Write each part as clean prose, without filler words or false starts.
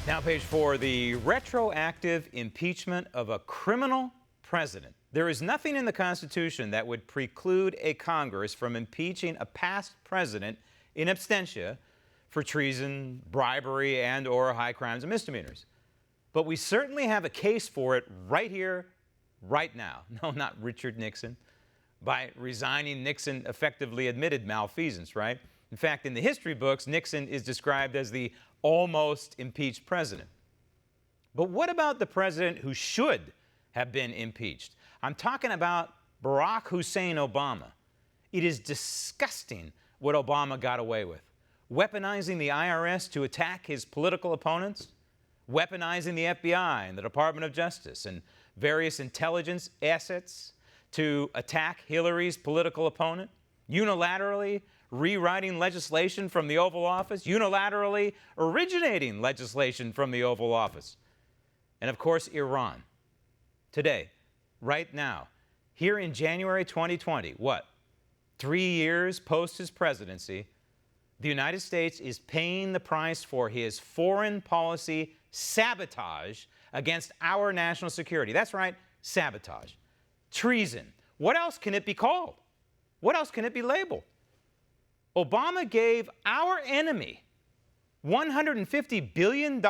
Now, page 4, the retroactive impeachment of a criminal president. There is nothing in the Constitution that would preclude a Congress from impeaching a past president in absentia for treason, bribery, and/or high crimes and misdemeanors. But we certainly have a case for it right here, right now. No, not Richard Nixon. By resigning, Nixon effectively admitted malfeasance, right? In fact, in the history books, Nixon is described as the almost impeached president. But what about the president who should have been impeached? I'm talking about Barack Hussein Obama. It is disgusting what Obama got away with. Weaponizing the IRS to attack his political opponents, weaponizing the FBI and the Department of Justice and various intelligence assets to attack Hillary's political opponent, unilaterally rewriting legislation from the Oval Office, unilaterally originating legislation from the Oval Office. And of course, Iran. Today, right now, here in January 2020, 3 years post his presidency, the United States is paying the price for his foreign policy sabotage against our national security. That's right, sabotage. Treason. What else can it be called? What else can it be labeled? Obama gave our enemy $150 billion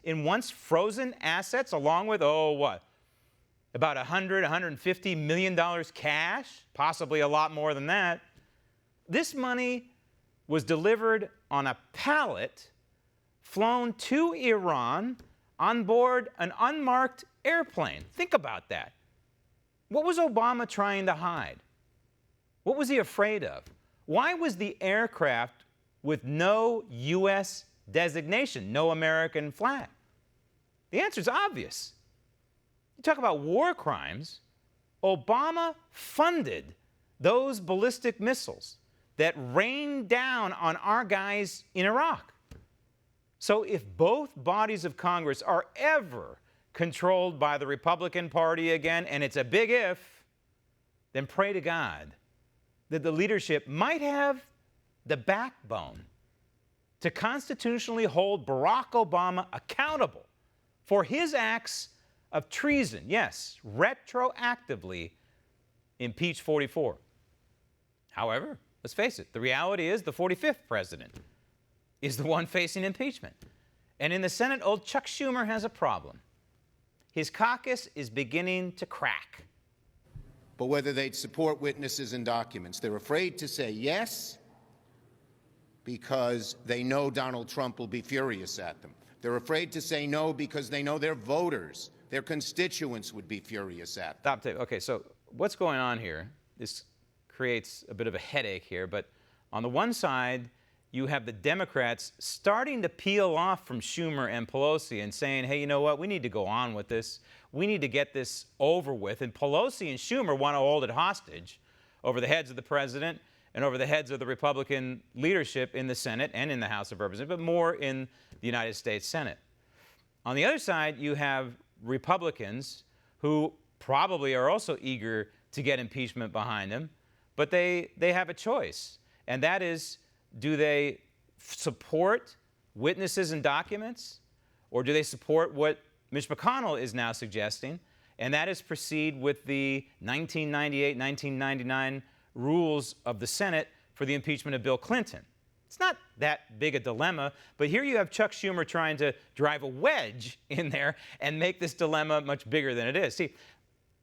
in once frozen assets, along with, about $150 million cash, possibly a lot more than that. This money was delivered on a pallet, flown to Iran on board an unmarked airplane. Think about that. What was Obama trying to hide? What was he afraid of? Why was the aircraft with no U.S. designation, no American flag? The answer is obvious. You talk about war crimes, Obama funded those ballistic missiles that rained down on our guys in Iraq. So if both bodies of Congress are ever controlled by the Republican Party again, and it's a big if, then pray to God that the leadership might have the backbone to constitutionally hold Barack Obama accountable for his acts of treason. Yes, retroactively impeach 44. However, let's face it, the reality is the 45th president is the one facing impeachment. And in the Senate, old Chuck Schumer has a problem. His caucus is beginning to crack. But whether they'd support witnesses and documents, they're afraid to say yes because they know Donald Trump will be furious at them. They're afraid to say no because they know their voters, their constituents would be furious at them. Stop. Okay, so what's going on here? This creates a bit of a headache here, but on the one side, you have the Democrats starting to peel off from Schumer and Pelosi and saying, hey, you know what, we need to go on with this. We need to get this over with. And Pelosi and Schumer want to hold it hostage over the heads of the president and over the heads of the Republican leadership in the Senate and in the House of Representatives, but more in the United States Senate. On the other side, you have Republicans who probably are also eager to get impeachment behind them, but they have a choice, and that is, do they support witnesses and documents, or do they support what Mitch McConnell is now suggesting, and that is proceed with the 1998-1999 rules of the Senate for the impeachment of Bill Clinton? It's not that big a dilemma, but here you have Chuck Schumer trying to drive a wedge in there and make this dilemma much bigger than it is. See,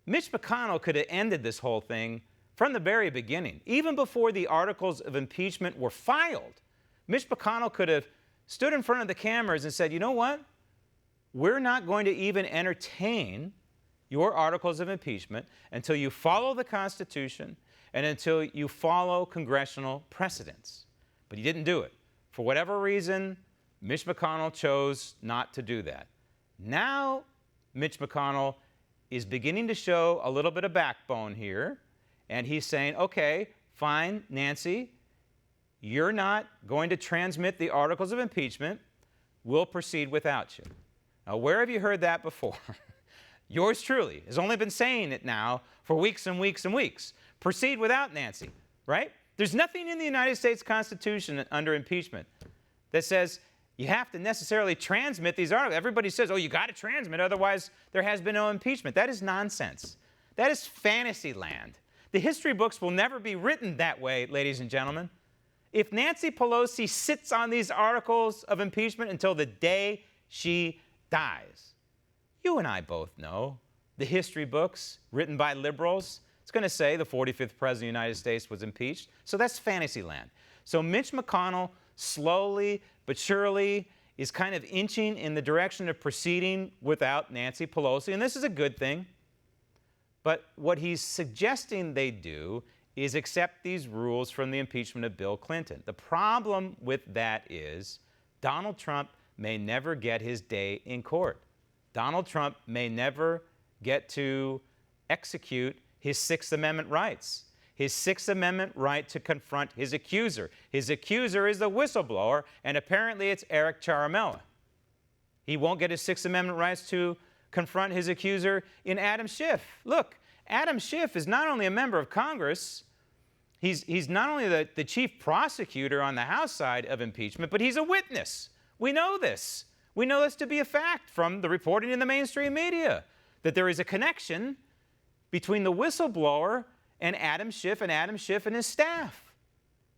Mitch McConnell could have ended this whole thing from the very beginning. Even before the articles of impeachment were filed, Mitch McConnell could have stood in front of the cameras and said, you know what? We're not going to even entertain your articles of impeachment until you follow the Constitution and until you follow congressional precedents. But he didn't do it. For whatever reason, Mitch McConnell chose not to do that. Now, Mitch McConnell is beginning to show a little bit of backbone here. And he's saying, okay, fine, Nancy, you're not going to transmit the articles of impeachment. We'll proceed without you. Now, where have you heard that before? Yours truly has only been saying it now for weeks and weeks and weeks. Proceed without Nancy, right? There's nothing in the United States Constitution under impeachment that says you have to necessarily transmit these articles. Everybody says, oh, you got to transmit, otherwise there has been no impeachment. That is nonsense. That is fantasy land. The history books will never be written that way, ladies and gentlemen. If Nancy Pelosi sits on these articles of impeachment until the day she dies, you and I both know the history books written by liberals, it's going to say the 45th president of the United States was impeached. So that's fantasy land. So Mitch McConnell slowly but surely is kind of inching in the direction of proceeding without Nancy Pelosi, and this is a good thing. But what he's suggesting they do is accept these rules from the impeachment of Bill Clinton. The problem with that is Donald Trump may never get his day in court. Donald Trump may never get to execute his Sixth Amendment rights. His Sixth Amendment right to confront his accuser. His accuser is the whistleblower, and apparently it's Eric Ciaramella. He won't get his Sixth Amendment rights to confront his accuser in Adam Schiff. Look, Adam Schiff is not only a member of Congress, he's not only the chief prosecutor on the House side of impeachment, but he's a witness. We know this. We know this to be a fact from the reporting in the mainstream media, that there is a connection between the whistleblower and Adam Schiff and his staff.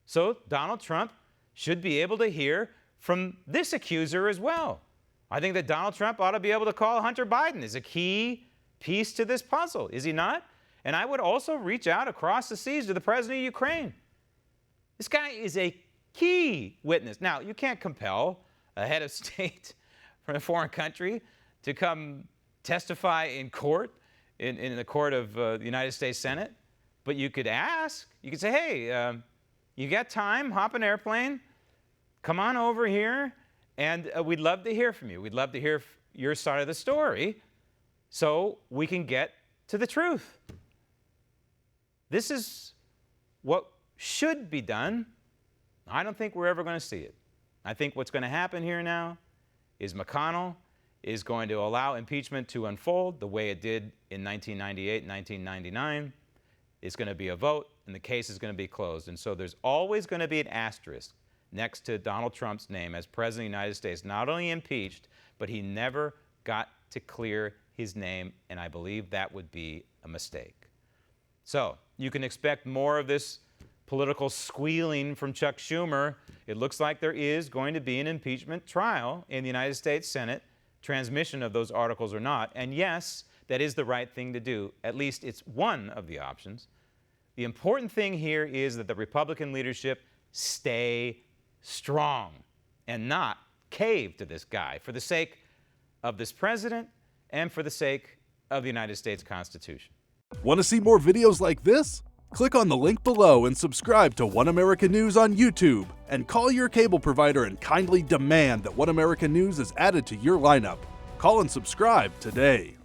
So Donald Trump should be able to hear from this accuser as well. I think that Donald Trump ought to be able to call Hunter Biden as a key piece to this puzzle, is he not? And I would also reach out across the seas to the president of Ukraine. This guy is a key witness. Now, you can't compel a head of state from a foreign country to come testify in court, in the court of the United States Senate. But you could ask, you could say, hey, you got time, hop an airplane, come on over here, and we'd love to hear from you. We'd love to hear your side of the story so we can get to the truth. This is what should be done. I don't think we're ever going to see it. I think what's going to happen here now is McConnell is going to allow impeachment to unfold the way it did in 1998, 1999. It's going to be a vote, and the case is going to be closed. And so there's always going to be an asterisk next to Donald Trump's name as President of the United States, not only impeached, but he never got to clear his name, and I believe that would be a mistake. So you can expect more of this political squealing from Chuck Schumer. It looks like there is going to be an impeachment trial in the United States Senate, transmission of those articles or not. And yes, that is the right thing to do. At least it's one of the options. The important thing here is that the Republican leadership stay strong and not cave to this guy for the sake of this president and for the sake of the United States Constitution. Want to see more videos like this? Click on the link below and subscribe to One America News on YouTube, and call your cable provider and kindly demand that One America News is added to your lineup. Call and subscribe today.